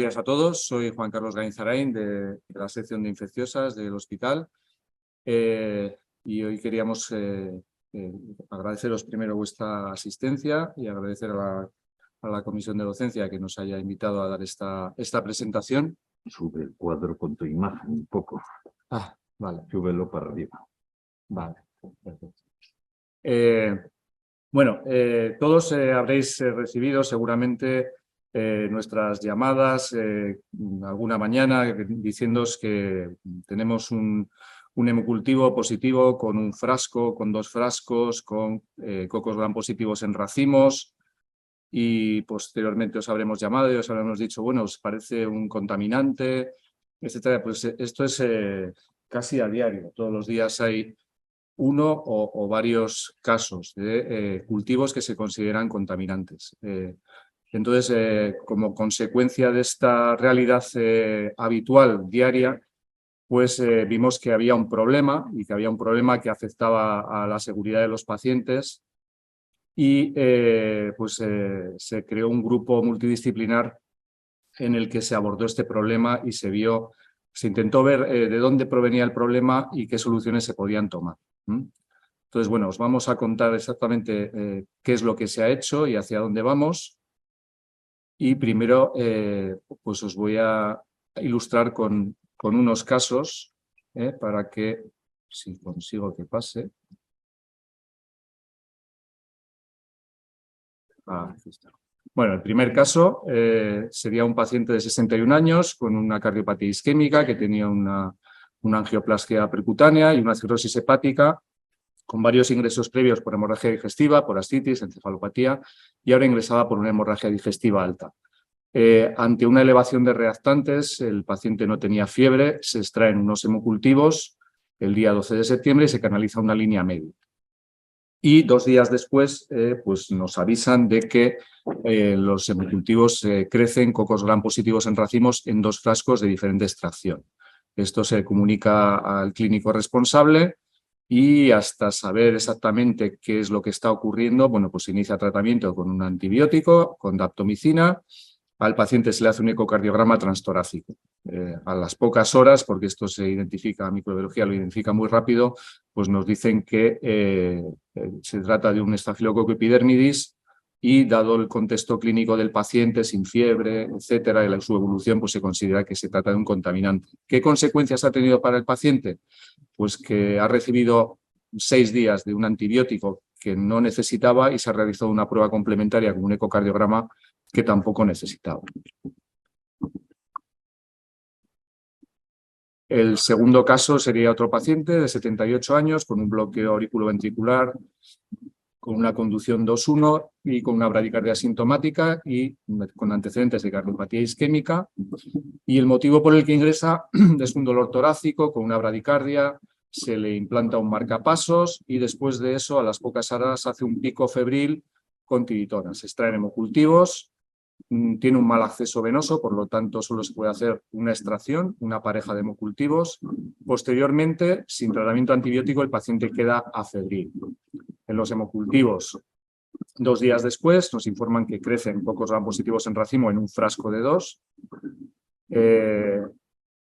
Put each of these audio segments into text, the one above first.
días a todos. Soy Juan Carlos Gainzarain de la sección de infecciosas del hospital y hoy queríamos agradeceros primero vuestra asistencia y agradecer a la comisión de docencia que nos haya invitado a dar esta presentación. Sube el cuadro con tu imagen un poco. Ah, vale. Súbelo para arriba. Vale, perfecto. Todos habréis recibido seguramente nuestras llamadas alguna mañana diciéndoos que tenemos un hemocultivo positivo con un frasco, con 2 frascos, con cocos gram positivos en racimos, y posteriormente os habremos llamado y os habremos dicho, bueno, os parece un contaminante, etcétera. Pues esto es casi a diario. Todos los días hay uno o varios casos de cultivos que se consideran contaminantes. Entonces, como consecuencia de esta realidad habitual, diaria, pues vimos que había un problema y que había un problema que afectaba a la seguridad de los pacientes y se creó un grupo multidisciplinar en el que se abordó este problema y se intentó ver de dónde provenía el problema y qué soluciones se podían tomar. Entonces, bueno, os vamos a contar exactamente qué es lo que se ha hecho y hacia dónde vamos. Y primero, pues os voy a ilustrar con unos casos para que, si consigo que pase. Aquí está. Bueno, el primer caso sería un paciente de 61 años con una cardiopatía isquémica que tenía una angioplastia percutánea y una cirrosis hepática, con varios ingresos previos por hemorragia digestiva, por ascitis, encefalopatía, y ahora ingresaba por una hemorragia digestiva alta. Ante una elevación de reactantes, el paciente no tenía fiebre, se extraen unos hemocultivos el día 12 de septiembre y se canaliza una línea media. Y 2 días después pues nos avisan de que los hemocultivos crecen cocos gram positivos en racimos en 2 frascos de diferente extracción. Esto se comunica al clínico responsable y hasta saber exactamente qué es lo que está ocurriendo, bueno, pues se inicia tratamiento con un antibiótico, con daptomicina. Al paciente se le hace un ecocardiograma transtorácico. A las pocas horas, porque esto se identifica, microbiología lo identifica muy rápido, pues nos dicen que se trata de un estafilococo epidermidis y, dado el contexto clínico del paciente, sin fiebre, etcétera, y su evolución, pues se considera que se trata de un contaminante. ¿Qué consecuencias ha tenido para el paciente? Pues que ha recibido 6 días de un antibiótico que no necesitaba y se ha realizado una prueba complementaria con un ecocardiograma que tampoco necesitaba. El segundo caso sería otro paciente de 78 años con un bloqueo auriculoventricular, con una conducción 2-1 y con una bradicardia asintomática y con antecedentes de cardiopatía isquémica. Y el motivo por el que ingresa es un dolor torácico con una bradicardia, se le implanta un marcapasos y después de eso, a las pocas horas, hace un pico febril con tiritona. Se extraen hemocultivos, tiene un mal acceso venoso, por lo tanto solo se puede hacer una extracción, una pareja de hemocultivos. Posteriormente, sin tratamiento antibiótico, el paciente queda afebril. En los hemocultivos, 2 días después, nos informan que crecen cocos gram positivos en racimo en un frasco de 2.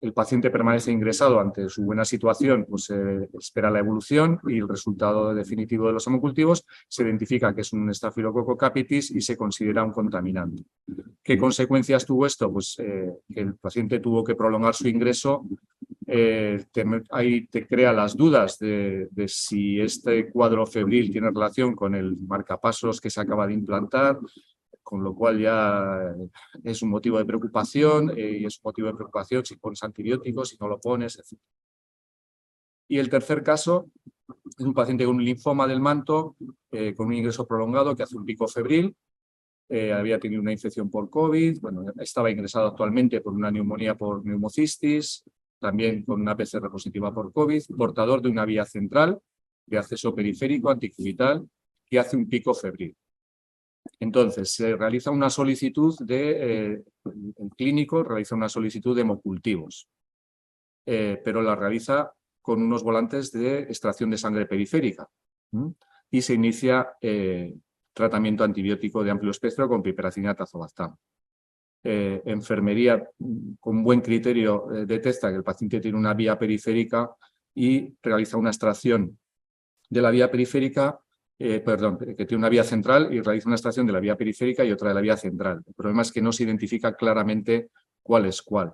El paciente permanece ingresado. Ante su buena situación, pues espera la evolución y el resultado definitivo de los hemocultivos. Se identifica que es un Staphylococcus capitis y se considera un contaminante. ¿Qué consecuencias tuvo esto? Pues que el paciente tuvo que prolongar su ingreso. Ahí te crea las dudas de si este cuadro febril tiene relación con el marcapasos que se acaba de implantar, con lo cual ya es un motivo de preocupación y es un motivo de preocupación si pones antibióticos, si no lo pones, etc. Y el tercer caso es un paciente con un linfoma del manto, con un ingreso prolongado que hace un pico febril, había tenido una infección por COVID, bueno, estaba ingresado actualmente por una neumonía por neumocistis, también con una PCR positiva por COVID, portador de una vía central de acceso periférico anticubital que hace un pico febril. Entonces, se realiza una solicitud el clínico realiza una solicitud de hemocultivos, pero la realiza con unos volantes de extracción de sangre periférica y se inicia tratamiento antibiótico de amplio espectro con piperacina tazobactam. enfermería con buen criterio detecta que el paciente tiene una vía periférica y realiza una extracción de la vía periférica, que tiene una vía central y realiza una extracción de la vía periférica y otra de la vía central. El problema es que no se identifica claramente cuál es cuál.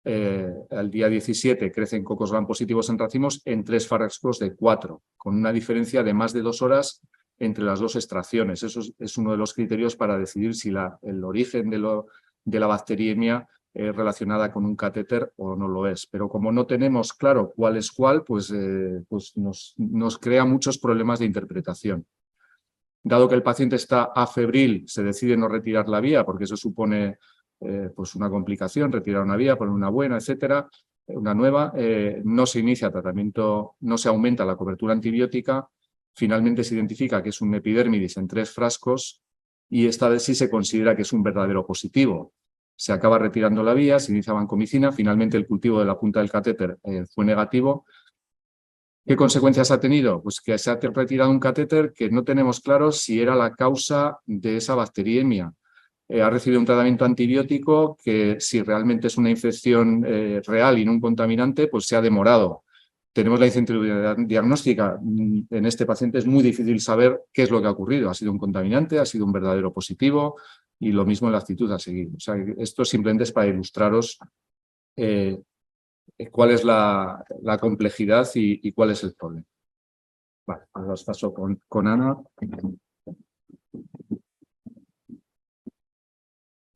Al día 17 crecen cocos gram positivos en racimos en 3 frascos de 4, con una diferencia de más de 2 horas entre las 2 extracciones. Eso es uno de los criterios para decidir si el origen de la bacteriemia es relacionada con un catéter o no lo es. Pero como no tenemos claro cuál es cuál, pues nos crea muchos problemas de interpretación. Dado que el paciente está afebril, se decide no retirar la vía, porque eso supone pues una complicación, retirar una vía, poner una buena, etcétera, una nueva. No se inicia tratamiento, no se aumenta la cobertura antibiótica. Finalmente se identifica que es un epidérmidis en 3 frascos y esta vez sí se considera que es un verdadero positivo. Se acaba retirando la vía, se inicia vancomicina, finalmente el cultivo de la punta del catéter fue negativo. ¿Qué consecuencias ha tenido? Pues que se ha retirado un catéter que no tenemos claro si era la causa de esa bacteriemia. Ha recibido un tratamiento antibiótico que, si realmente es una infección real y no un contaminante, pues se ha demorado. Tenemos la incertidumbre diagnóstica. En este paciente es muy difícil saber qué es lo que ha ocurrido. ¿Ha sido un contaminante? ¿Ha sido un verdadero positivo? Y lo mismo en la actitud a seguir. O sea, esto simplemente es para ilustraros cuál es la complejidad y cuál es el problema. Vale, ahora os paso con Ana.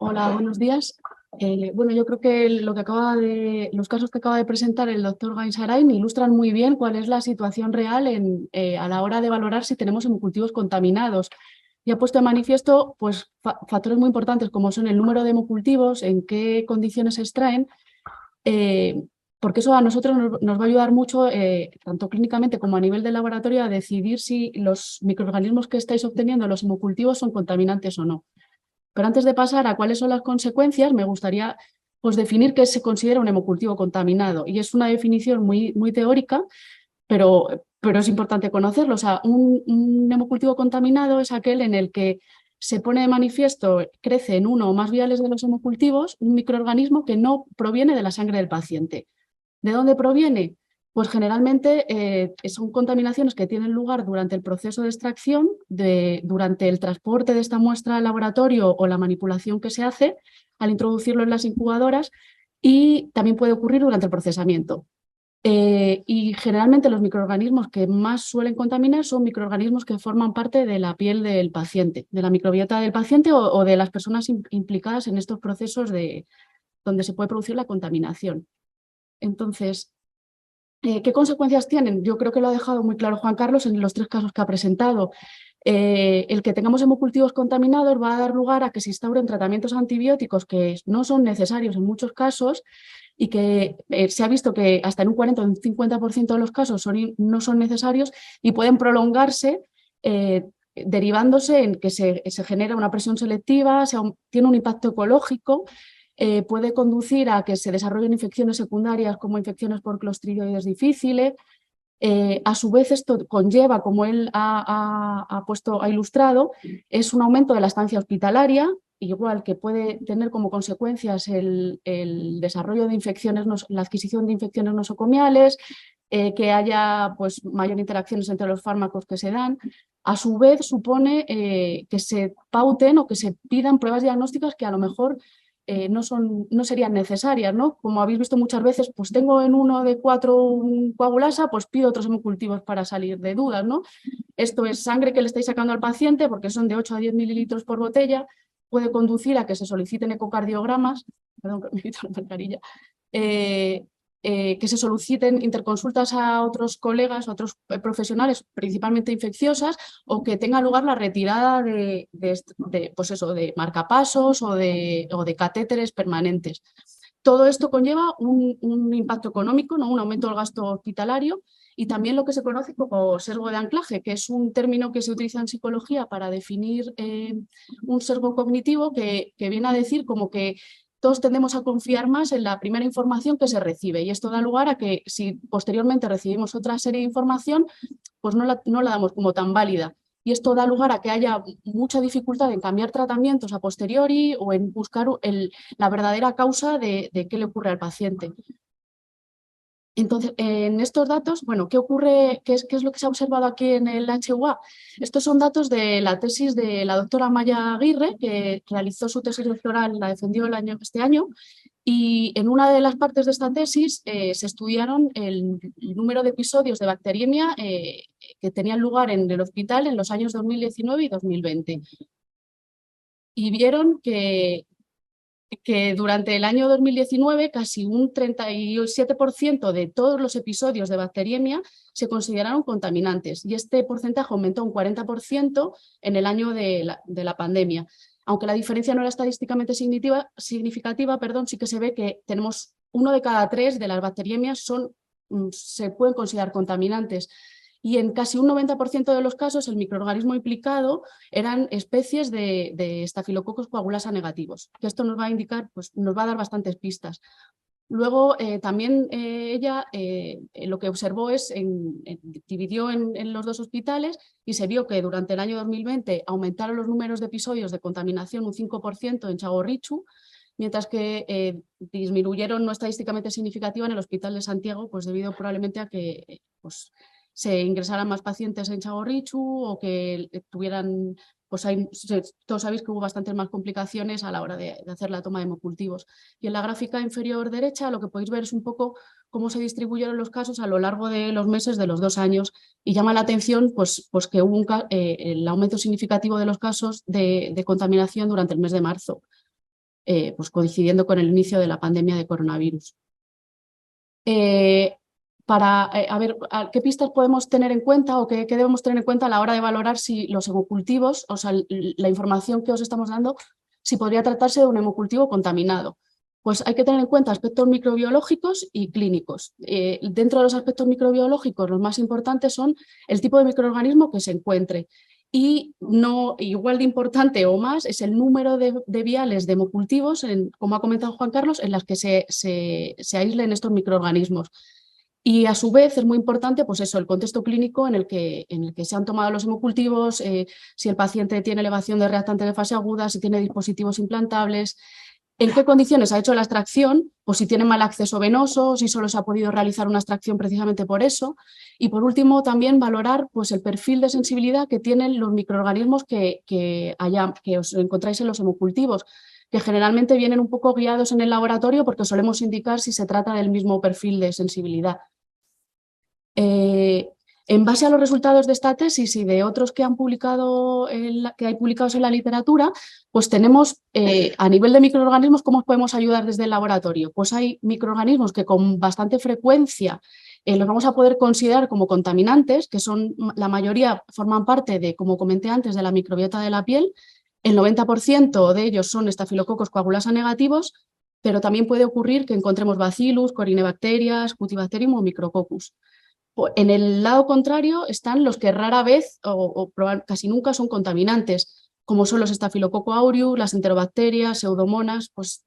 Hola, buenos días. Bueno, yo creo que los casos que acaba de presentar el doctor Gainsarain ilustran muy bien cuál es la situación real a la hora de valorar si tenemos hemocultivos contaminados. Y ha puesto de manifiesto pues, factores muy importantes como son el número de hemocultivos, en qué condiciones se extraen, porque eso a nosotros nos va a ayudar mucho, tanto clínicamente como a nivel de laboratorio, a decidir si los microorganismos que estáis obteniendo, los hemocultivos, son contaminantes o no. Pero antes de pasar a cuáles son las consecuencias, me gustaría pues, definir qué se considera un hemocultivo contaminado. Y es una definición muy, muy teórica, pero es importante conocerlo. O sea, un hemocultivo contaminado es aquel en el que se pone de manifiesto, crece en uno o más viales de los hemocultivos, un microorganismo que no proviene de la sangre del paciente. ¿De dónde proviene? Pues generalmente son contaminaciones que tienen lugar durante el proceso de extracción, durante el transporte de esta muestra al laboratorio o la manipulación que se hace al introducirlo en las incubadoras, y también puede ocurrir durante el procesamiento. Y generalmente los microorganismos que más suelen contaminar son microorganismos que forman parte de la piel del paciente, de la microbiota del paciente o de las personas implicadas en estos procesos donde se puede producir la contaminación. Entonces, ¿qué consecuencias tienen? Yo creo que lo ha dejado muy claro Juan Carlos en los 3 casos que ha presentado. El que tengamos hemocultivos contaminados va a dar lugar a que se instauren tratamientos antibióticos que no son necesarios en muchos casos y que se ha visto que hasta en un 40 o un 50% de los casos no son necesarios y pueden prolongarse derivándose en que se genera una presión selectiva, tiene un impacto ecológico. Puede conducir a que se desarrollen infecciones secundarias como infecciones por clostridioides difíciles. A su vez, esto conlleva, como él ha ilustrado, es un aumento de la estancia hospitalaria, igual que puede tener como consecuencias el desarrollo de infecciones, la adquisición de infecciones nosocomiales, que haya pues, mayor interacciones entre los fármacos que se dan. A su vez, supone que se pauten o que se pidan pruebas diagnósticas que a lo mejor no serían necesarias, ¿no? Como habéis visto muchas veces, pues tengo en uno de 4 un coagulasa, pues pido otros hemocultivos para salir de dudas, ¿no? Esto es sangre que le estáis sacando al paciente porque son de 8 a 10 mililitros por botella, puede conducir a que se soliciten ecocardiogramas, perdón, que me quito la mascarilla, que se soliciten interconsultas a otros colegas, a otros profesionales, principalmente infecciosas, o que tenga lugar la retirada pues eso, de marcapasos o de catéteres permanentes. Todo esto conlleva un impacto económico, ¿no? Un aumento del gasto hospitalario y también lo que se conoce como sesgo de anclaje, que es un término que se utiliza en psicología para definir un sesgo cognitivo que viene a decir como que todos tendemos a confiar más en la primera información que se recibe, y esto da lugar a que si posteriormente recibimos otra serie de información, pues no la damos como tan válida. y esto da lugar a que haya mucha dificultad en cambiar tratamientos a posteriori o en buscar la verdadera causa de qué le ocurre al paciente. Entonces, en estos datos, bueno, ¿qué ocurre? ¿Qué es lo que se ha observado aquí en el HUA? Estos son datos de la tesis de la doctora Maya Aguirre, que realizó su tesis doctoral, la defendió este año, y en una de las partes de esta tesis se estudiaron el número de episodios de bacteriemia que tenían lugar en el hospital en los años 2019 y 2020. Y vieron que durante el año 2019 casi un 37% de todos los episodios de bacteriemia se consideraron contaminantes y este porcentaje aumentó un 40% en el año de la pandemia. Aunque la diferencia no era estadísticamente significativa, sí que se ve que tenemos 1 de cada 3 de las bacteriemias se pueden considerar contaminantes. Y en casi un 90% de los casos el microorganismo implicado eran especies de Staphylococcus coagulasa negativos, que esto nos va a indicar, pues nos va a dar bastantes pistas. Luego también ella lo que observó es, dividió en los dos hospitales y se vio que durante el año 2020 aumentaron los números de episodios de contaminación un 5% en Txagorritxu, mientras que disminuyeron no estadísticamente significativa en el Hospital de Santiago, pues debido probablemente a que se ingresaran más pacientes en Txagorritxu o que tuvieran, pues todos sabéis que hubo bastantes más complicaciones a la hora de hacer la toma de hemocultivos. Y en la gráfica inferior derecha lo que podéis ver es un poco cómo se distribuyeron los casos a lo largo de los meses de los 2 años y llama la atención pues que hubo el aumento significativo de los casos de contaminación durante el mes de marzo, pues coincidiendo con el inicio de la pandemia de coronavirus. A ver qué pistas podemos tener en cuenta o qué debemos tener en cuenta a la hora de valorar si los hemocultivos, o sea, la información que os estamos dando, si podría tratarse de un hemocultivo contaminado. Pues hay que tener en cuenta aspectos microbiológicos y clínicos. Dentro de los aspectos microbiológicos, los más importantes son el tipo de microorganismo que se encuentre. Y no igual de importante o más es el número de viales de hemocultivos, como ha comentado Juan Carlos, en las que se aíslen estos microorganismos. Y a su vez es muy importante pues eso, el contexto clínico en el que se han tomado los hemocultivos, si el paciente tiene elevación de reactantes de fase aguda, si tiene dispositivos implantables, en qué condiciones ha hecho la extracción, o si tiene mal acceso venoso, si solo se ha podido realizar una extracción precisamente por eso. Y por último también valorar pues, el perfil de sensibilidad que tienen los microorganismos que os encontráis en los hemocultivos, que generalmente vienen un poco guiados en el laboratorio porque solemos indicar si se trata del mismo perfil de sensibilidad. En base a los resultados de esta tesis y de otros que hay publicados en la literatura, pues tenemos a nivel de microorganismos cómo podemos ayudar desde el laboratorio. Pues hay microorganismos que con bastante frecuencia los vamos a poder considerar como contaminantes, que son la mayoría forman parte de, como comenté antes, de la microbiota de la piel. El 90% de ellos son Staphylococcus coagulasa negativos, pero también puede ocurrir que encontremos Bacillus, Corynebacterias, Cutibacterium o Micrococcus. En el lado contrario están los que rara vez o casi nunca son contaminantes, como son los Staphylococcus aureus, las enterobacterias, pseudomonas, pues,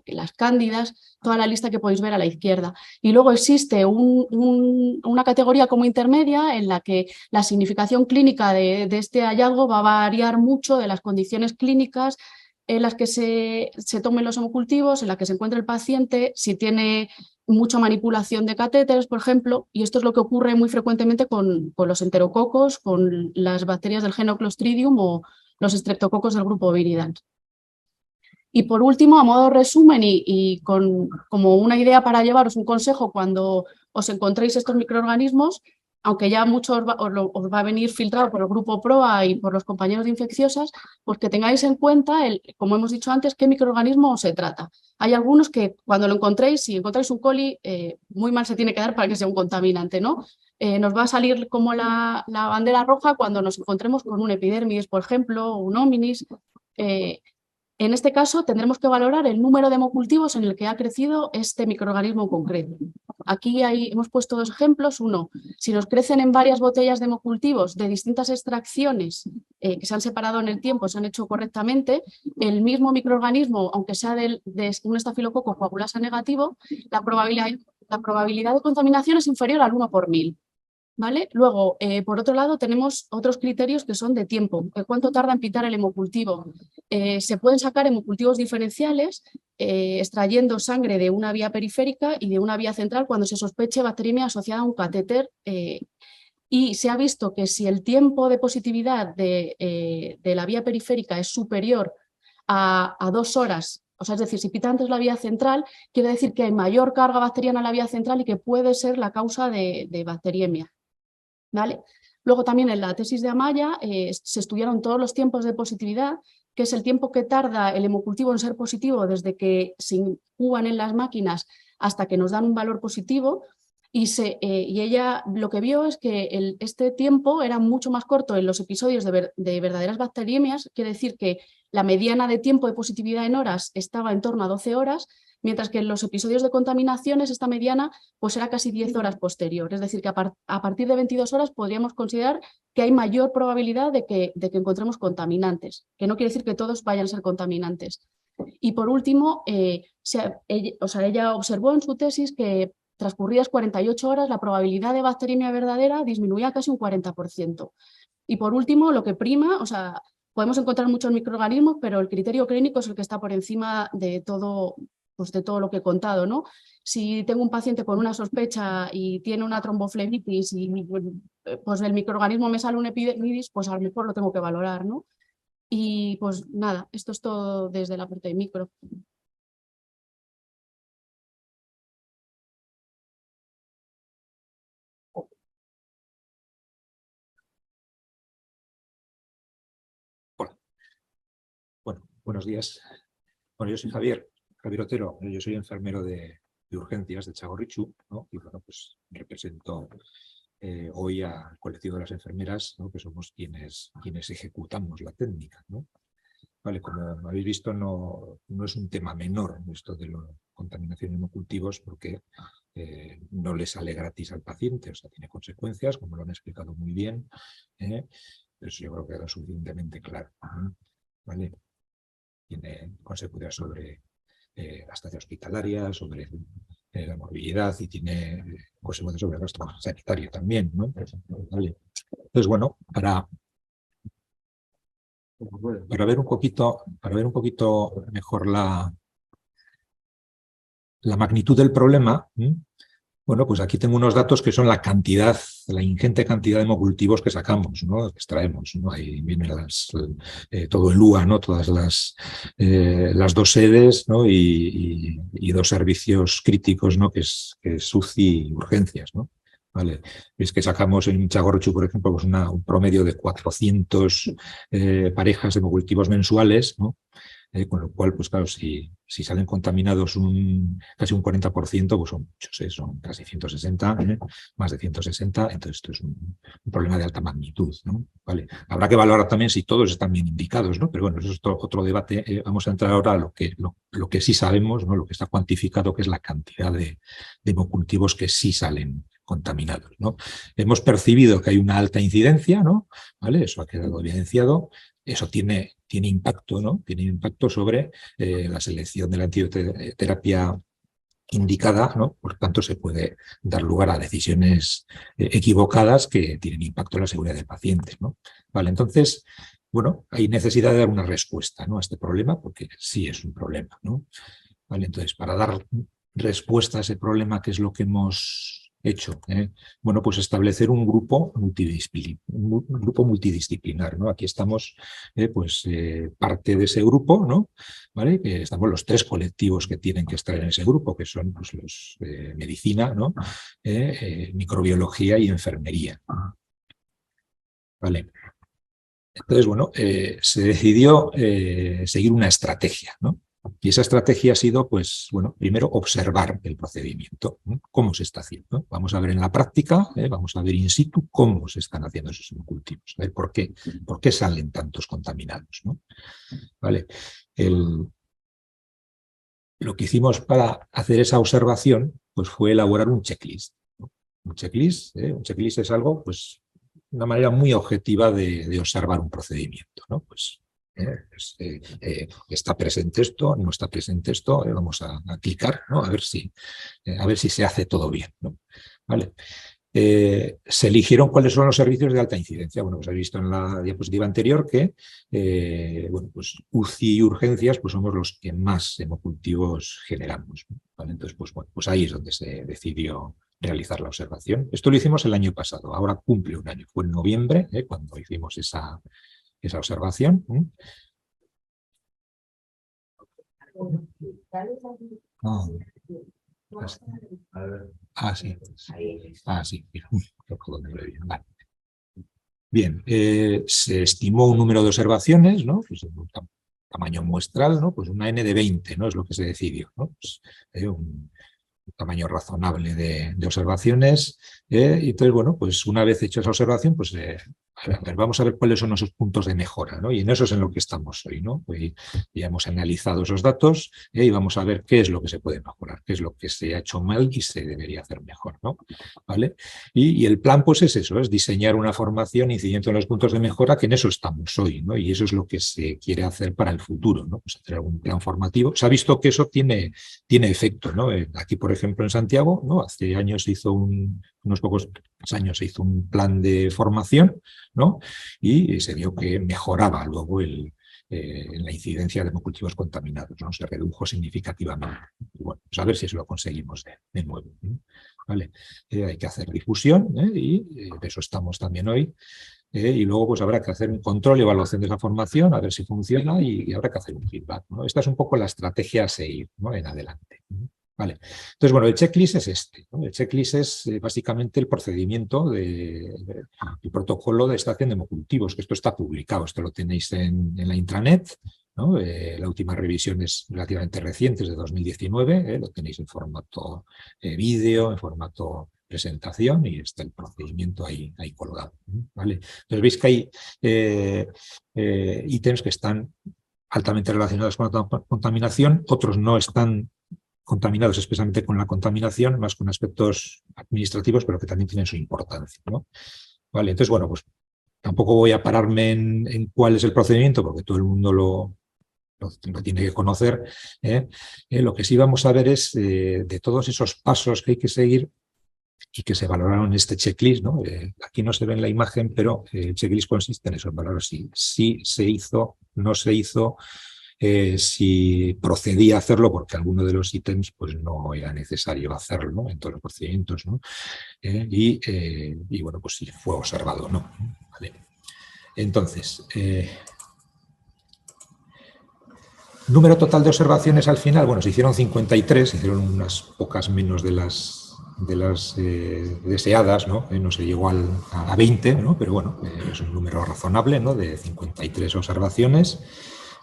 las cándidas, toda la lista que podéis ver a la izquierda. Y luego existe una categoría como intermedia en la que la significación clínica de este hallazgo va a variar mucho de las condiciones clínicas en las que se tomen los hemocultivos, en las que se encuentra el paciente, si tiene mucha manipulación de catéteres, por ejemplo, y esto es lo que ocurre muy frecuentemente con los enterococos, con las bacterias del género Clostridium o los streptococos del grupo Viridans. Y por último, a modo de resumen y como una idea para llevaros un consejo cuando os encontréis estos microorganismos, aunque ya mucho os va a venir filtrado por el grupo PROA y por los compañeros de infecciosas, pues que tengáis en cuenta, como hemos dicho antes, qué microorganismo se trata. Hay algunos que cuando lo encontréis, si encontráis un coli, muy mal se tiene que dar para que sea un contaminante, ¿no? Nos va a salir como la bandera roja cuando nos encontremos con un epidermis, por ejemplo, o un hominis. En este caso tendremos que valorar el número de hemocultivos en el que ha crecido este microorganismo en concreto. Aquí hemos puesto 2 ejemplos. Uno, si nos crecen en varias botellas de hemocultivos de distintas extracciones que se han separado en el tiempo, se han hecho correctamente, el mismo microorganismo, aunque sea de un estafilococo coagulasa negativo, la probabilidad de contaminación es inferior al 1 por 1000. ¿Vale? Luego, por otro lado, tenemos otros criterios que son de tiempo. ¿Cuánto tarda en pitar el hemocultivo? Se pueden sacar hemocultivos diferenciales extrayendo sangre de una vía periférica y de una vía central cuando se sospeche bacteriemia asociada a un catéter. Y se ha visto que si el tiempo de positividad de la vía periférica es superior a 2 horas, o sea, es decir, si pita antes la vía central, quiere decir que hay mayor carga bacteriana en la vía central y que puede ser la causa de bacteriemia. ¿Vale? Luego también en la tesis de Amaya se estudiaron todos los tiempos de positividad, que es el tiempo que tarda el hemocultivo en ser positivo desde que se incuban en las máquinas hasta que nos dan un valor positivo. Y ella lo que vio es que este tiempo era mucho más corto en los episodios de verdaderas bacteriemias, quiere decir que la mediana de tiempo de positividad en horas estaba en torno a 12 horas, mientras que en los episodios de contaminaciones esta mediana pues era casi 10 horas posterior. Es decir, que a partir de 22 horas podríamos considerar que hay mayor probabilidad de que encontremos contaminantes, que no quiere decir que todos vayan a ser contaminantes. Y por último, ella observó en su tesis que transcurridas 48 horas la probabilidad de bacteriemia verdadera disminuía casi un 40%. Y por último, lo que prima, o sea, podemos encontrar muchos microorganismos, pero el criterio clínico es el que está por encima de todo, pues de todo lo que he contado, ¿no? Si tengo un paciente con una sospecha y tiene una tromboflebitis y pues del microorganismo me sale un epidemidis, pues a lo mejor lo tengo que valorar, ¿no? Y pues nada, esto es todo desde la parte de micro. Hola. Bueno, buenos días. Bueno, yo soy Javier Otero, yo soy enfermero de urgencias de Txagorritxu, ¿no? Y bueno, pues represento hoy al colectivo de las enfermeras, ¿no? Que somos quienes ejecutamos la técnica, ¿no? Vale, como habéis visto, no es un tema menor esto de la contaminación en hemocultivos, porque no le sale gratis al paciente, o sea, tiene consecuencias, como lo han explicado muy bien, pero eso yo creo que era suficientemente claro, ¿no? ¿Vale? Tiene consecuencias sobre la estancia hospitalaria, sobre la morbilidad y tiene consecuencias sobre el gasto sanitario también, ¿no? ¿Vale? Entonces, bueno, para ver un poquito mejor la magnitud del problema, bueno, pues aquí tengo unos datos que son la ingente cantidad de hemocultivos que sacamos, ¿no? Que extraemos, ¿no? Ahí viene todo el UA, ¿no? Todas las 2 sedes, ¿no? Y 2 servicios críticos, ¿no? Que es UCI y urgencias, ¿no? Vale. Es que sacamos en Txagorritxu, por ejemplo, pues un promedio de 400 parejas de hemocultivos mensuales, ¿no? Con lo cual, pues claro, si salen contaminados casi un 40%, pues son muchos, son casi 160, más de 160, entonces esto es un problema de alta magnitud, ¿no? ¿Vale? Habrá que valorar también si todos están bien indicados, ¿no? Pero bueno, eso es otro debate. Vamos a entrar ahora a lo que sí sabemos, ¿no? Lo que está cuantificado, que es la cantidad de hemocultivos que sí salen contaminados, ¿no? Hemos percibido que hay una alta incidencia, ¿no? ¿Vale? Eso ha quedado evidenciado. Eso tiene impacto, ¿no? Tiene impacto sobre la selección de la antibioterapia indicada, ¿no? Por tanto, se puede dar lugar a decisiones equivocadas que tienen impacto en la seguridad del paciente, ¿no? Vale, entonces, bueno, hay necesidad de dar una respuesta, ¿no? A este problema, porque sí es un problema, ¿no? Vale, entonces, para dar respuesta a ese problema, ¿qué es lo que hemos hecho? Bueno, pues establecer un grupo multidisciplinar, ¿no? Aquí estamos, parte de ese grupo, ¿no? ¿Vale? Estamos los 3 colectivos que tienen que estar en ese grupo, que son pues, los de medicina, ¿no? Microbiología y enfermería. Vale. Entonces, bueno, se decidió seguir una estrategia, ¿no? Y esa estrategia ha sido, pues, bueno, primero observar el procedimiento, ¿no? Cómo se está haciendo. Vamos a ver en la práctica, vamos a ver in situ cómo se están haciendo esos hemocultivos, a ver por qué salen tantos contaminados, ¿no? Vale. Lo que hicimos para hacer esa observación, pues, fue elaborar un checklist, ¿no? Un checklist es algo, pues, una manera muy objetiva de observar un procedimiento, ¿no? Pues, está presente esto, no está presente esto, vamos a clicar, ¿no? A ver si se hace todo bien, ¿no? ¿Vale? se eligieron cuáles son los servicios de alta incidencia. Bueno, pues habéis visto en la diapositiva anterior que bueno, pues UCI y urgencias pues somos los que más hemocultivos generamos, ¿vale? Entonces, pues, bueno, pues ahí es donde se decidió realizar la observación. Esto lo hicimos el año pasado, ahora cumple un año. Fue en noviembre cuando hicimos esa observación. Sí. Sí. Vale. Bien, se estimó un número de observaciones, ¿no? Pues un tamaño muestral, ¿no? Pues una N de 20, ¿no? Es lo que se decidió, ¿no? Pues, un tamaño razonable de observaciones. Y entonces, bueno, pues una vez hecha esa observación, pues vamos a ver cuáles son esos puntos de mejora, ¿no? Y en eso es en lo que estamos hoy, ¿no? Hoy ya hemos analizado esos datos y vamos a ver qué es lo que se puede mejorar, qué es lo que se ha hecho mal y se debería hacer mejor, ¿no? ¿Vale? Y el plan, pues es eso, es diseñar una formación incidiendo en los puntos de mejora, que en eso estamos hoy, ¿no? Y eso es lo que se quiere hacer para el futuro, ¿no? Pues hacer algún plan formativo. Se ha visto que eso tiene efecto, ¿no? Aquí, por ejemplo, en Santiago, ¿no? Hace años se hizo unos pocos años se hizo un plan de formación, ¿no? Y se vio que mejoraba luego la incidencia de hemocultivos contaminados, ¿no? Se redujo significativamente. Y bueno, pues a ver si eso lo conseguimos de nuevo, ¿no? ¿Vale? Hay que hacer difusión y de eso estamos también hoy. Y luego pues habrá que hacer un control y evaluación de esa formación, a ver si funciona y habrá que hacer un feedback, ¿no? Esta es un poco la estrategia a seguir, ¿no? En adelante, ¿no? Vale. Entonces, bueno, el checklist es este, ¿no? El checklist es básicamente el procedimiento el protocolo de extracción de hemocultivos, que esto está publicado, esto lo tenéis en la intranet, ¿no? La última revisión es relativamente reciente, es de 2019, lo tenéis en formato vídeo, en formato presentación y está el procedimiento ahí colgado, ¿vale? Entonces veis que hay ítems que están altamente relacionados con la contaminación, otros no están contaminados expresamente con la contaminación, más con aspectos administrativos, pero que también tienen su importancia, ¿no? Vale, entonces, bueno, pues tampoco voy a pararme en cuál es el procedimiento, porque todo el mundo lo tiene que conocer. Lo que sí vamos a ver es de todos esos pasos que hay que seguir y que se valoraron en este checklist, ¿no? Aquí no se ve en la imagen, pero el checklist consiste en eso, en valorar si se hizo, no se hizo, si procedía a hacerlo, porque alguno de los ítems pues no era necesario hacerlo, ¿no? En todos los procedimientos, ¿no? Y bueno, pues si fue observado, ¿no? Vale. Entonces, número total de observaciones al final, bueno, se hicieron 53, se hicieron unas pocas menos de las deseadas, ¿no? No se llegó a 20, ¿no? Pero bueno, es un número razonable, ¿no? De 53 observaciones,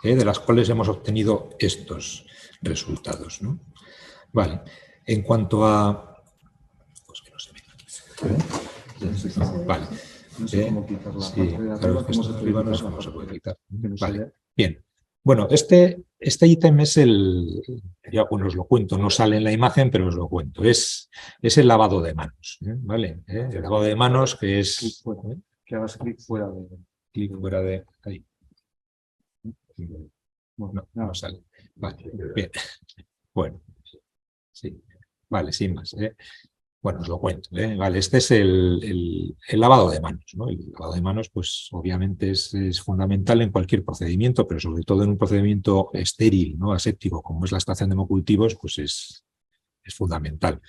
de las cuales hemos obtenido estos resultados, ¿no? Vale, en cuanto a... Pues que no se ve aquí. Vale. No sé cómo quitar la Sí, claro, ¿cómo esto se arriba no puede sé cómo se puede quitar. Que no se Vale, vea. bien. Bueno, este ítem es ya bueno, os lo cuento, no sale en la imagen, pero os lo cuento. Es el lavado de manos, ¿vale? El lavado de manos que es... Que hagas clic fuera de... Clic fuera de... Ahí. Bueno, No sale. Vale, bien. Bueno, sí. Vale, sin más. Bueno, os lo cuento, Vale, este es el lavado de manos, ¿no? El lavado de manos, pues obviamente es fundamental en cualquier procedimiento, pero sobre todo en un procedimiento estéril, ¿no? Aséptico, como es la extracción de hemocultivos, pues es fundamental.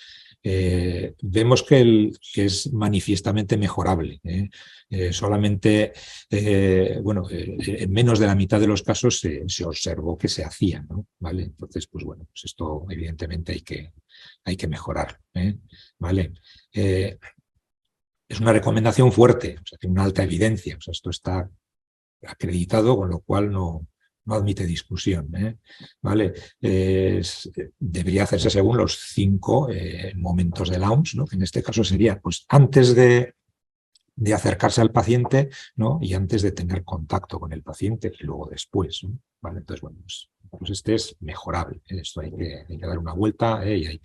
Vemos que es manifiestamente mejorable. Solamente, bueno, en menos de la mitad de los casos se observó que se hacía, ¿no? ¿Vale? Entonces, pues bueno, pues esto evidentemente hay que mejorarlo, ¿vale? Es una recomendación fuerte, o sea, tiene una alta evidencia, o sea, esto está acreditado, con lo cual no admite discusión, ¿vale? Debería hacerse según los 5 momentos de la OMS, ¿no? Que en este caso sería pues, antes de acercarse al paciente, ¿no? Y antes de tener contacto con el paciente y luego después, ¿no? ¿Vale? Entonces, bueno, pues este es mejorable. Esto hay que dar una vuelta y hay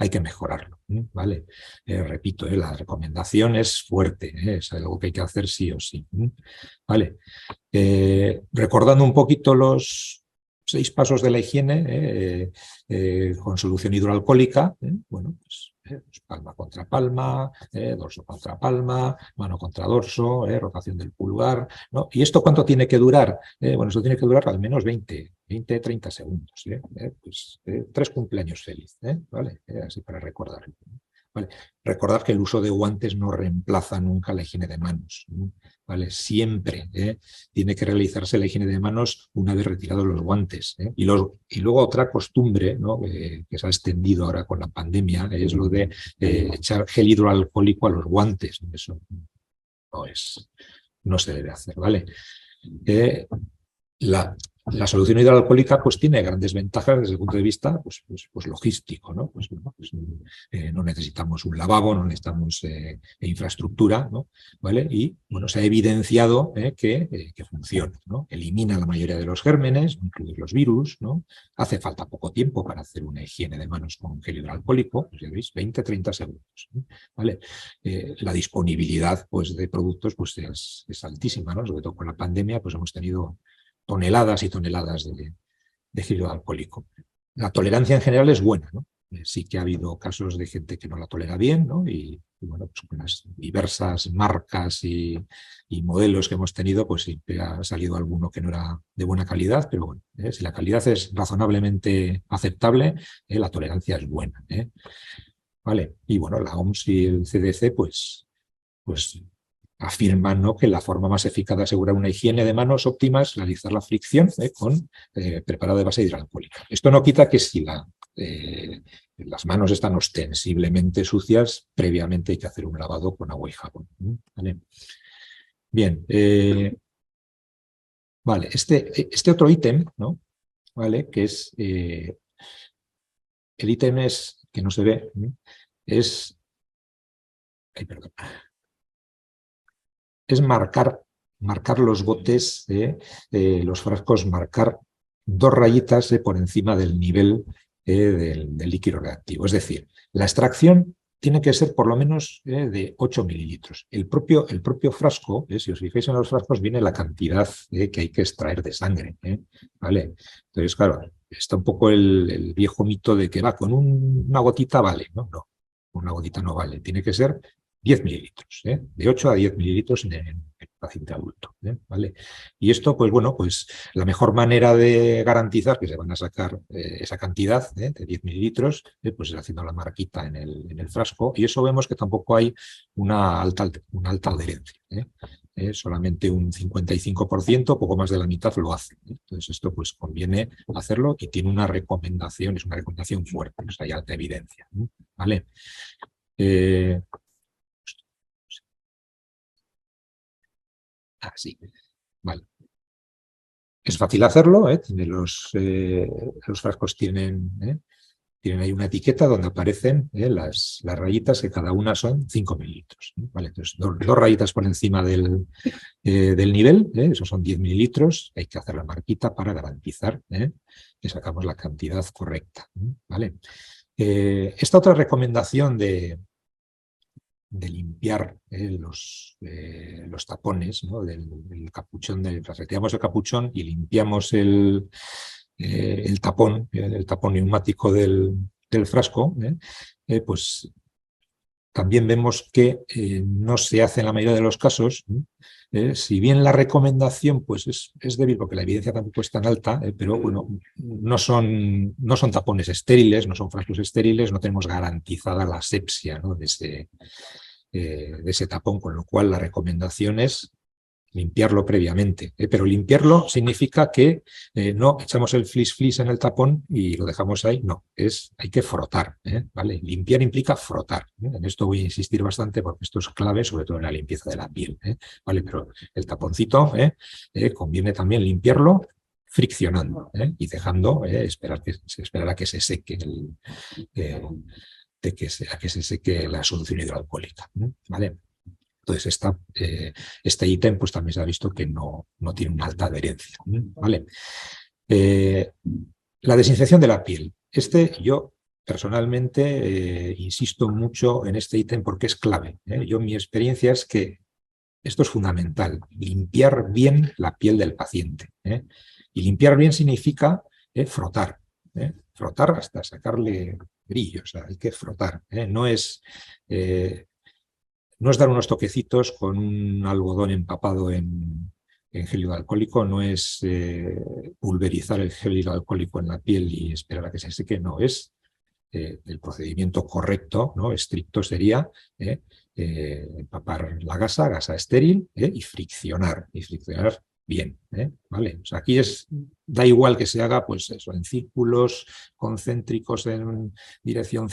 que mejorarlo, ¿vale? Repito, la recomendación es fuerte, es algo que hay que hacer sí o sí, ¿vale? Recordando un poquito los 6 pasos de la higiene con solución hidroalcohólica. Bueno, pues palma contra palma, dorso contra palma, mano contra dorso, rotación del pulgar, ¿no? ¿Y esto cuánto tiene que durar? Bueno, esto tiene que durar al menos 20-30 segundos. Pues 3 cumpleaños feliz, ¿vale? Así para recordar. Vale. Recordad que el uso de guantes no reemplaza nunca la higiene de manos, ¿vale? Siempre tiene que realizarse la higiene de manos una vez retirados los guantes. Y luego otra costumbre, ¿no? Que se ha extendido ahora con la pandemia es lo de echar gel hidroalcohólico a los guantes. Eso no se debe hacer, ¿vale? La solución hidroalcohólica pues tiene grandes ventajas desde el punto de vista pues logístico, ¿no? No necesitamos un lavabo, no necesitamos infraestructura, ¿no? ¿Vale? Y bueno, se ha evidenciado que funciona, ¿no? Elimina la mayoría de los gérmenes, incluidos los virus, ¿no? Hace falta poco tiempo para hacer una higiene de manos con gel hidroalcohólico, pues ya veis, 20-30 segundos, ¿vale? La disponibilidad pues de productos pues es altísima, ¿no? Sobre todo con la pandemia pues hemos tenido toneladas y toneladas de gel hidroalcohólico. La tolerancia en general es buena, ¿no? Sí que ha habido casos de gente que no la tolera bien, ¿no? Y bueno, pues con las diversas marcas y modelos que hemos tenido, pues siempre ha salido alguno que no era de buena calidad, pero bueno, si la calidad es razonablemente aceptable, la tolerancia es buena, ¿vale? Y bueno, la OMS y el CDC, pues afirman, ¿no?, que la forma más eficaz de asegurar una higiene de manos óptima es realizar la fricción con preparado de base hidroalcohólica. Esto no quita que si las manos están ostensiblemente sucias, previamente hay que hacer un lavado con agua y jabón, ¿vale? Bien, vale, este otro ítem, ¿no?, ¿vale?, que es el ítem es, que no se ve, es... Ay, perdón. Es marcar los botes, los frascos, marcar 2 rayitas por encima del nivel del líquido reactivo. Es decir, la extracción tiene que ser por lo menos de 8 mililitros. El propio frasco, si os fijáis en los frascos, viene la cantidad que hay que extraer de sangre, ¿vale? Entonces, claro, está un poco el viejo mito de que va con una gotita vale. No, una gotita no vale. Tiene que ser 10 mililitros, de 8 a 10 mililitros en el paciente adulto, ¿vale? Y esto, pues bueno, pues la mejor manera de garantizar que se van a sacar esa cantidad de 10 mililitros, pues es haciendo la marquita en el frasco, y eso vemos que tampoco hay una alta adherencia, solamente un 55%, poco más de la mitad lo hace. Entonces esto pues conviene hacerlo y tiene una recomendación, es una recomendación fuerte, o sea, hay alta evidencia, ¿vale? Así, vale. Es fácil hacerlo, los frascos tienen ahí una etiqueta donde aparecen las rayitas, que cada una son 5 mililitros. Vale, entonces, dos rayitas por encima del nivel, esos son 10 mililitros, hay que hacer la marquita para garantizar que sacamos la cantidad correcta. ¿Vale? Esta otra recomendación de limpiar los tapones, ¿no?, del capuchón, retiramos el capuchón y limpiamos el tapón neumático del frasco, pues también vemos que no se hace en la mayoría de los casos. Si bien la recomendación pues es débil porque la evidencia tampoco es tan alta, pero bueno, no son tapones estériles, no son frascos estériles, no tenemos garantizada la asepsia, ¿no?, de ese tapón, con lo cual la recomendación es limpiarlo previamente. Pero limpiarlo significa que no echamos el flis en el tapón y lo dejamos ahí, no, hay que frotar, ¿vale? Limpiar implica frotar. En esto voy a insistir bastante porque esto es clave, sobre todo en la limpieza de la piel, ¿vale? Pero el taponcito conviene también limpiarlo friccionando y dejando esperar a que se seque a que se seque la solución hidroalcohólica, ¿vale? Entonces, este ítem pues también se ha visto que no tiene una alta adherencia, ¿vale? La desinfección de la piel. Yo personalmente insisto mucho en este ítem porque es clave. Mi experiencia es que esto es fundamental, limpiar bien la piel del paciente. Y limpiar bien significa frotar. Frotar hasta sacarle brillo, o sea, hay que frotar. No es dar unos toquecitos con un algodón empapado en gel hidroalcohólico, no es pulverizar el gel hidroalcohólico en la piel y esperar a que se seque, no, es el procedimiento correcto, ¿no? Estricto sería empapar la gasa estéril y friccionar bien, ¿vale? O sea, aquí da igual que se haga, pues eso, en círculos concéntricos en dirección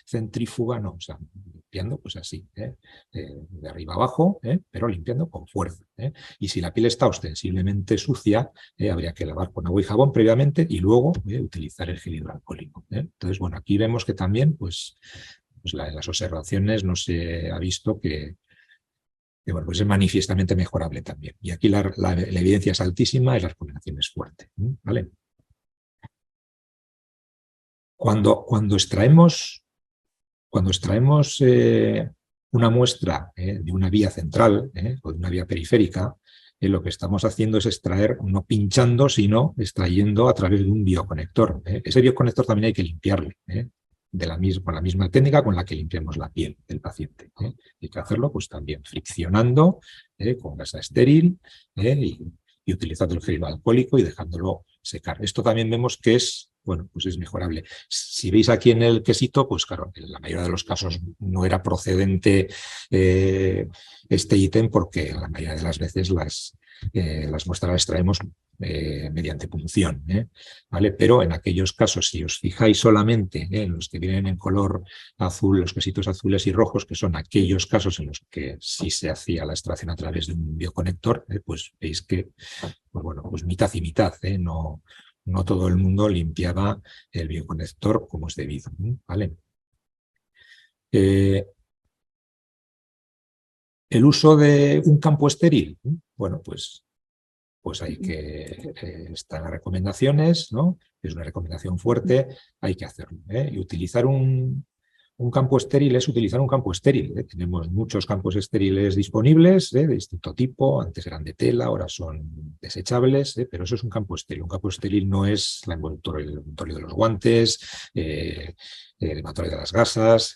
centrífuga, no, o sea, limpiando pues así, de arriba abajo, pero limpiando con fuerza. Y si la piel está ostensiblemente sucia, habría que lavar con agua y jabón previamente y luego utilizar el gel hidroalcohólico. Entonces, bueno, aquí vemos que también, pues en las observaciones no se ha visto que bueno, pues es manifiestamente mejorable también. Y aquí la evidencia es altísima y la recomendación es fuerte. ¿Vale? Cuando extraemos una muestra de una vía central o de una vía periférica, lo que estamos haciendo es extraer, no pinchando, sino extrayendo a través de un bioconector. Ese bioconector también hay que limpiarlo, con la misma técnica con la que limpiamos la piel del paciente. Hay que hacerlo pues también friccionando con gasa estéril y utilizando el gel alcohólico y dejándolo secar. Esto también vemos que bueno, pues es mejorable. Si veis aquí en el quesito, pues claro, en la mayoría de los casos no era procedente este ítem porque la mayoría de las veces las muestras las traemos mediante punción, ¿vale? Pero en aquellos casos, si os fijáis solamente en los que vienen en color azul, los quesitos azules y rojos, que son aquellos casos en los que sí se hacía la extracción a través de un bioconector, pues veis que, pues bueno, pues mitad y mitad, no todo el mundo limpiaba el bioconector como es debido, ¿vale? El uso de un campo estéril, bueno, pues hay que, están las recomendaciones, ¿no? Es una recomendación fuerte, hay que hacerlo. Y utilizar un campo estéril es utilizar un campo estéril. Tenemos muchos campos estériles disponibles, de distinto tipo, antes eran de tela, ahora son desechables, pero eso es un campo estéril. Un campo estéril no es el envoltorio de los guantes, el envoltorio de las gasas,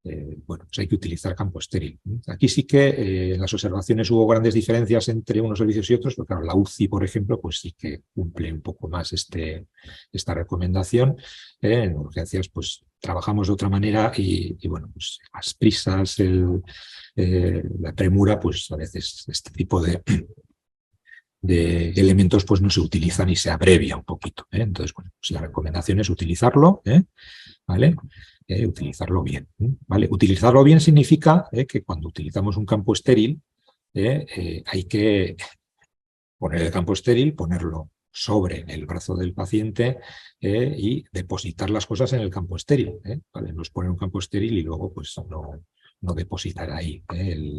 bueno, pues hay que utilizar campo estéril. Aquí sí que en las observaciones hubo grandes diferencias entre unos servicios y otros, porque claro, la UCI, por ejemplo, pues sí que cumple un poco más esta recomendación. En urgencias, pues trabajamos de otra manera y bueno, pues las prisas, la premura, pues a veces este tipo de elementos pues no se utilizan y se abrevia un poquito. Entonces, bueno, pues la recomendación es utilizarlo, ¿vale? Utilizarlo bien, ¿vale? Utilizarlo bien significa que cuando utilizamos un campo estéril hay que poner el campo estéril, ponerlo sobre el brazo del paciente y depositar las cosas en el campo estéril, ¿vale? No es poner un campo estéril y luego pues no depositar ahí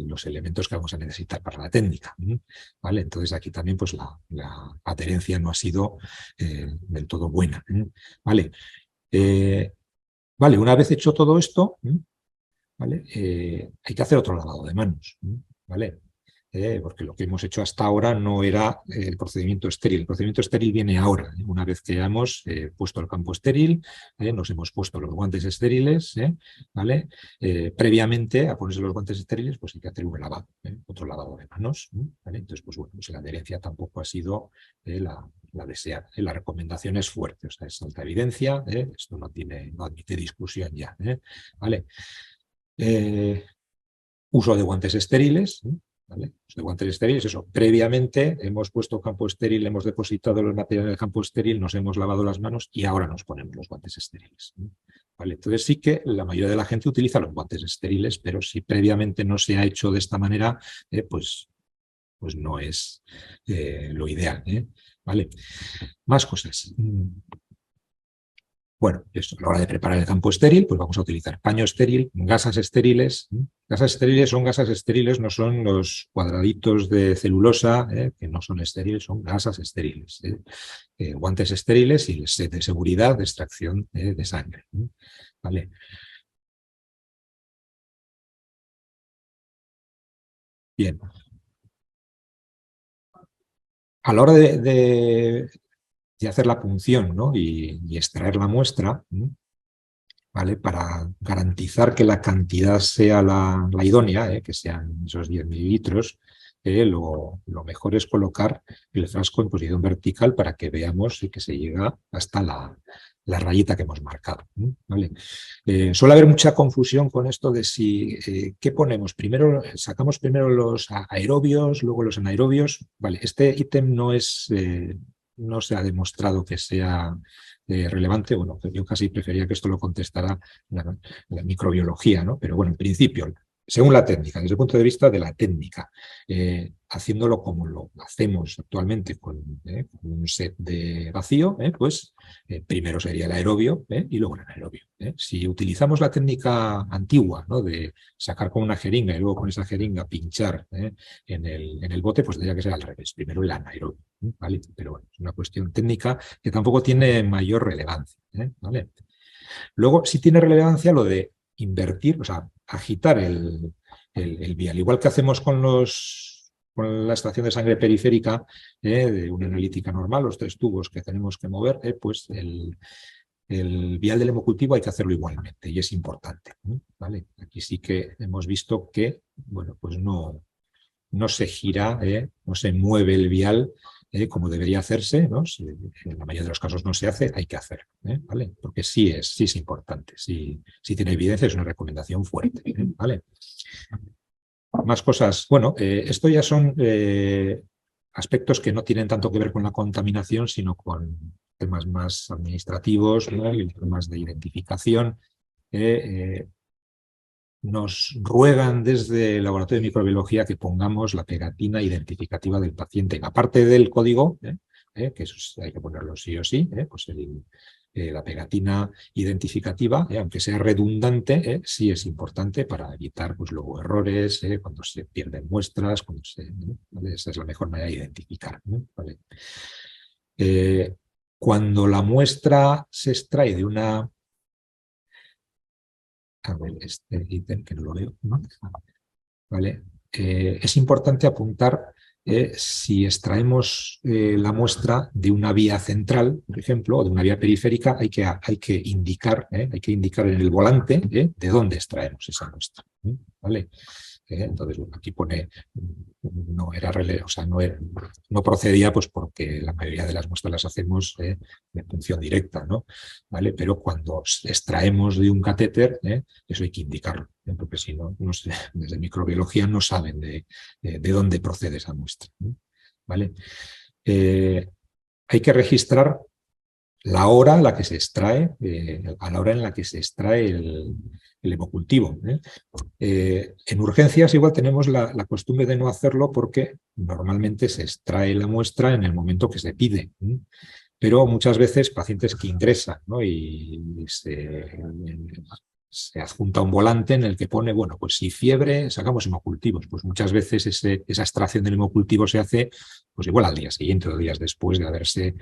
los elementos que vamos a necesitar para la técnica, ¿vale? Entonces aquí también pues la adherencia no ha sido del todo buena, ¿vale? Vale, una vez hecho todo esto, ¿vale? Hay que hacer otro lavado de manos, ¿vale? Porque lo que hemos hecho hasta ahora no era el procedimiento estéril. El procedimiento estéril viene ahora. Una vez que hemos puesto el campo estéril, nos hemos puesto los guantes estériles, ¿vale? Previamente a ponerse los guantes estériles, pues hay que hacer un lavado, otro lavado de manos, ¿vale? Entonces, pues bueno, pues la adherencia tampoco ha sido la deseada. La recomendación es fuerte, o sea, es alta evidencia, esto no admite discusión ya, ¿vale? Uso de guantes estériles, ¿vale? Uso de guantes estériles, eso. Previamente hemos puesto campo estéril, hemos depositado el material en el campo estéril, nos hemos lavado las manos y ahora nos ponemos los guantes estériles, ¿vale? Entonces sí que la mayoría de la gente utiliza los guantes estériles, pero si previamente no se ha hecho de esta manera, pues no es lo ideal, ¿vale? Más cosas. Bueno, eso, a la hora de preparar el campo estéril, pues vamos a utilizar paño estéril, gasas estériles. Gasas estériles son gasas estériles, no son los cuadraditos de celulosa, que no son estériles, son gasas estériles. Guantes estériles y el set de seguridad de extracción de sangre. ¿Vale? Bien. A la hora de y hacer la punción, ¿no? y extraer la muestra, ¿vale? Para garantizar que la cantidad sea la idónea, que sean esos 10 mililitros, lo mejor es colocar el frasco en posición vertical para que veamos que se llega hasta la rayita que hemos marcado, ¿vale? Suele haber mucha confusión con esto de si, ¿qué ponemos? Sacamos primero los aerobios, luego los anaerobios. Vale, este ítem no se ha demostrado que sea relevante. Bueno, yo casi prefería que esto lo contestara la microbiología, ¿no? Pero bueno, en principio, según la técnica, desde el punto de vista de la técnica, haciéndolo como lo hacemos actualmente con un set de vacío, pues primero sería el aerobio y luego el anaerobio. Si utilizamos la técnica antigua, ¿no? De sacar con una jeringa y luego con esa jeringa pinchar en el bote, pues tendría que ser al revés, primero el anaerobio, ¿vale? Pero bueno, es una cuestión técnica que tampoco tiene mayor relevancia, ¿vale? Luego sí tiene relevancia lo de invertir, o sea, agitar el vial, igual que hacemos con la extracción de sangre periférica de una analítica normal, los 3 tubos que tenemos que mover, pues el vial del hemocultivo hay que hacerlo igualmente y es importante, ¿vale? Aquí sí que hemos visto que, bueno, pues no se gira, no se mueve el vial como debería hacerse, ¿no? Si en la mayoría de los casos no se hace, hay que hacerlo, ¿vale? Porque sí es importante, sí tiene evidencia, es una recomendación fuerte, ¿vale? Más cosas. Bueno, esto ya son aspectos que no tienen tanto que ver con la contaminación, sino con temas más administrativos, ¿no? Y temas de identificación. Nos ruegan desde el laboratorio de microbiología que pongamos la pegatina identificativa del paciente. Aparte del código, que eso hay que ponerlo sí o sí, pues la pegatina identificativa, aunque sea redundante, sí es importante para evitar pues, luego errores, cuando se pierden muestras, ¿vale? Esa es la mejor manera de identificar, ¿vale? Cuando la muestra se extrae de una... A ver, este ítem que no lo veo, ¿no? ¿Vale? Es importante apuntar si extraemos la muestra de una vía central, por ejemplo, o de una vía periférica, hay que indicar en el volante de dónde extraemos esa muestra, ¿vale? Entonces, bueno, aquí pone no procedía pues porque la mayoría de las muestras las hacemos de punción directa, ¿no? ¿Vale? Pero cuando extraemos de un catéter, eso hay que indicarlo, porque si no, desde microbiología no saben de dónde procede esa muestra, ¿vale? Hay que registrar la hora en la que se extrae, a la hora en la que se extrae el hemocultivo. En urgencias igual tenemos la costumbre de no hacerlo porque normalmente se extrae la muestra en el momento que se pide. Pero muchas veces pacientes que ingresan, ¿no? y se adjunta un volante en el que pone, bueno, pues si fiebre, sacamos hemocultivos. Pues muchas veces esa extracción del hemocultivo se hace pues igual al día siguiente o días después de haberse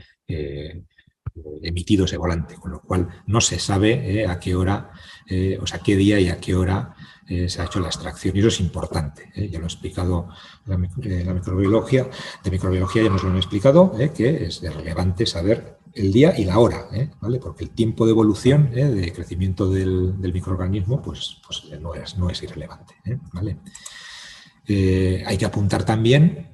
emitido ese volante, con lo cual no se sabe a qué hora, qué día y a qué hora se ha hecho la extracción. Y eso es importante. Ya lo ha explicado la microbiología. De microbiología ya nos lo han explicado, que es relevante saber el día y la hora, ¿vale? Porque el tiempo de evolución, de crecimiento del microorganismo, pues no es irrelevante, ¿vale? Hay que apuntar también,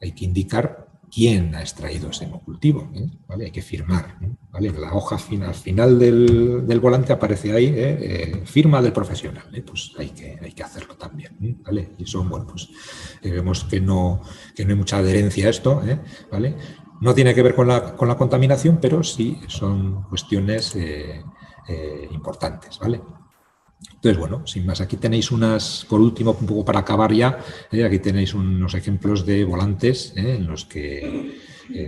hay que indicar quién ha extraído ese hemocultivo, ¿vale? Hay que firmar, ¿vale? En la hoja al final del volante aparece ahí firma del profesional, pues hay que hacerlo también, ¿vale? Y eso, bueno, pues vemos que no hay mucha adherencia a esto, ¿vale? No tiene que ver con la contaminación, pero sí son cuestiones importantes, ¿vale? Entonces, bueno, sin más, aquí tenéis por último, un poco para acabar ya, aquí tenéis unos ejemplos de volantes en los que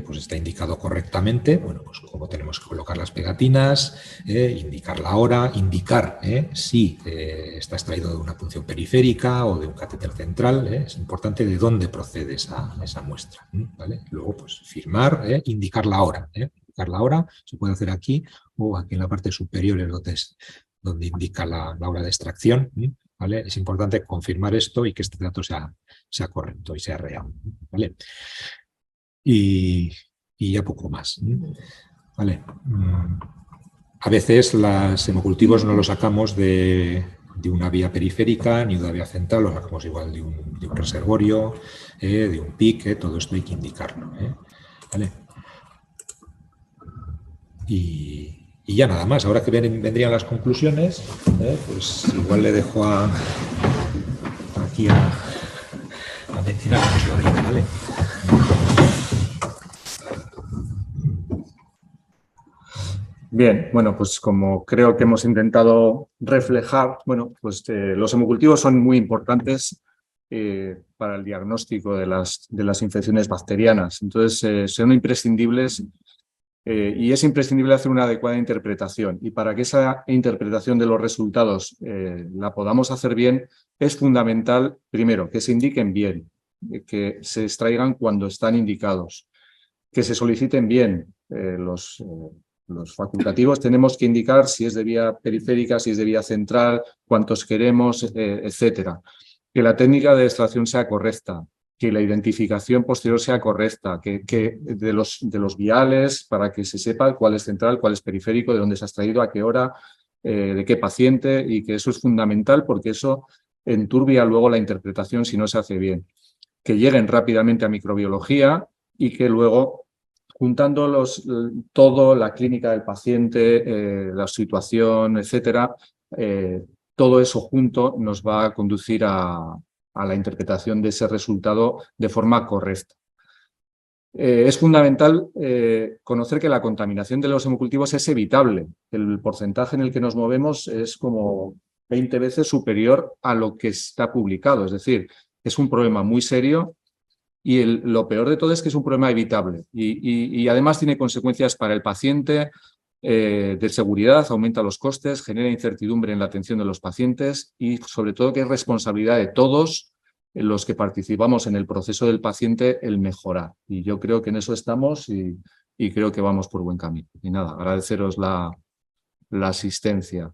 pues está indicado correctamente, bueno, pues cómo tenemos que colocar las pegatinas, indicar la hora, indicar si está extraído de una punción periférica o de un catéter central, es importante de dónde procede esa muestra, ¿vale? Luego, pues firmar, indicar la hora, indicar la hora se puede hacer aquí o aquí en la parte superior es donde indica la hora de extracción, ¿vale? Es importante confirmar esto y que este dato sea correcto y sea real, ¿vale? Y y ya poco más. Vale. A veces los hemocultivos no los sacamos de una vía periférica ni de una vía central, lo sacamos igual de un reservorio, de un PIC, todo esto hay que indicarlo. ¿Vale? Y ya nada más. Ahora que vendrían las conclusiones, pues igual le dejo aquí a mencionar lo diga, ¿vale? Bien, bueno, pues como creo que hemos intentado reflejar, bueno, pues los hemocultivos son muy importantes para el diagnóstico de las infecciones bacterianas. Entonces, son imprescindibles y es imprescindible hacer una adecuada interpretación. Y para que esa interpretación de los resultados la podamos hacer bien, es fundamental, primero, que se indiquen bien, que se extraigan cuando están indicados, que se soliciten bien los facultativos. Tenemos que indicar si es de vía periférica, si es de vía central, cuántos queremos, etcétera. Que la técnica de extracción sea correcta, que la identificación posterior sea correcta, que de los viales, para que se sepa cuál es central, cuál es periférico, de dónde se ha extraído, a qué hora, de qué paciente, y que eso es fundamental porque eso enturbia luego la interpretación si no se hace bien. Que lleguen rápidamente a microbiología y que luego, juntando todo, la clínica del paciente, la situación, etcétera, todo eso junto nos va a conducir a la interpretación de ese resultado de forma correcta. Es fundamental conocer que la contaminación de los hemocultivos es evitable. El porcentaje en el que nos movemos es como 20 veces superior a lo que está publicado. Es decir, es un problema muy serio y lo peor de todo es que es un problema evitable y además tiene consecuencias para el paciente de seguridad, aumenta los costes, genera incertidumbre en la atención de los pacientes y sobre todo que es responsabilidad de todos los que participamos en el proceso del paciente el mejorar. Y yo creo que en eso estamos y creo que vamos por buen camino. Y nada, agradeceros la asistencia.